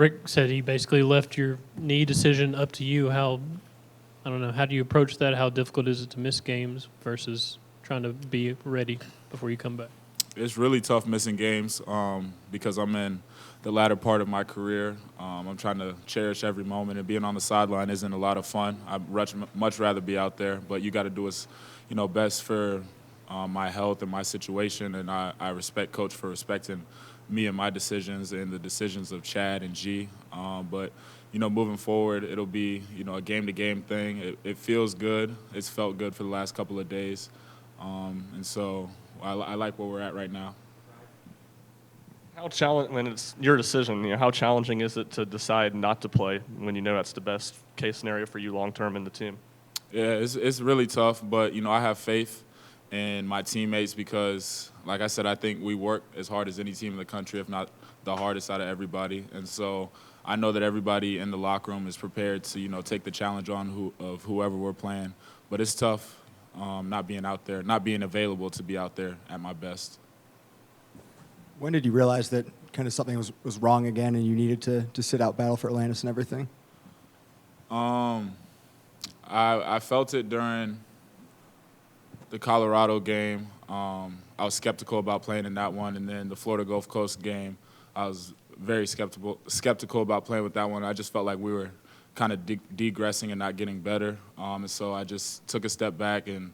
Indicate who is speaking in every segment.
Speaker 1: Rick said he basically left your knee decision up to you. I don't know, how do you approach that? How difficult is it to miss games versus trying to be ready before you come back?
Speaker 2: It's really tough missing games because I'm in the latter part of my career. I'm trying to cherish every moment, and being on the sideline isn't a lot of fun. I'd much rather be out there, but you got to do what's best for my health and my situation, and I respect Coach for respecting me and my decisions and the decisions of Chad and G. But moving forward, it'll be a game-to-game thing. It feels good. It's felt good for the last couple of days, and so I like where we're at right now.
Speaker 3: When it's your decision, how challenging is it to decide not to play when you know that's the best case scenario for you long term in the team?
Speaker 2: Yeah, it's really tough, but I have faith in my teammates because, like I said, I think we work as hard as any team in the country, if not the hardest out of everybody. And so I know that everybody in the locker room is prepared to take the challenge on of whoever we're playing. But it's tough not being out there, not being available to be out there at my best.
Speaker 4: When did you realize that kind of something was wrong again and you needed to sit out Battle for Atlantis and everything?
Speaker 2: I felt it during the Colorado game. I was skeptical about playing in that one, and then the Florida Gulf Coast game, I was very skeptical about playing with that one. I just felt like we were kind of degressing and not getting better, and so I just took a step back and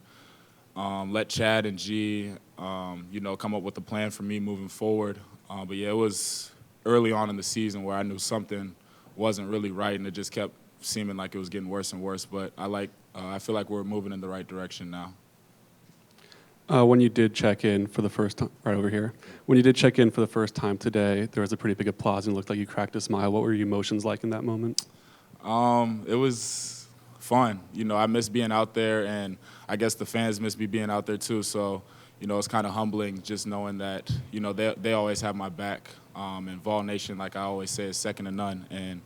Speaker 2: let Chad and G, come up with a plan for me moving forward. But yeah, it was early on in the season where I knew something wasn't really right, and it just kept seeming like it was getting worse and worse. But I feel like we're moving in the right direction now.
Speaker 5: When you did check in for the first time, right over here, when you did check in for the first time today, there was a pretty big applause and it looked like you cracked a smile. What were your emotions like in that moment?
Speaker 2: It was fun. I miss being out there, and I guess the fans miss me being out there too. So, it's kind of humbling just knowing that, they always have my back. And Vol Nation, like I always say, is second to none. And,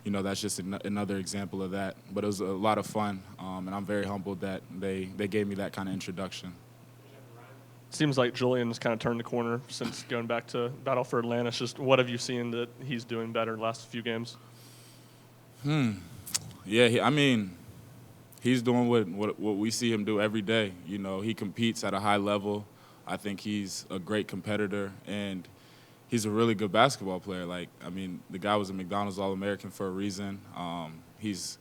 Speaker 2: that's just another example of that. But it was a lot of fun, and I'm very humbled that they gave me that kind of introduction.
Speaker 3: Seems like Julian's kind of turned the corner since going back to Battle for Atlantis. Just what have you seen that he's doing better the last few games?
Speaker 2: Yeah, he's doing what we see him do every day. He competes at a high level. I think he's a great competitor, and he's a really good basketball player. The guy was a McDonald's All-American for a reason. He's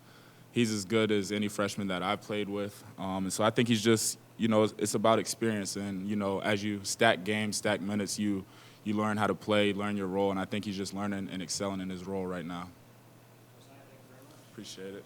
Speaker 2: as good as any freshman that I've played with. And so I think he's just, it's about experience. And, as you stack games, stack minutes, you learn how to play, learn your role. And I think he's just learning and excelling in his role right now. Appreciate it.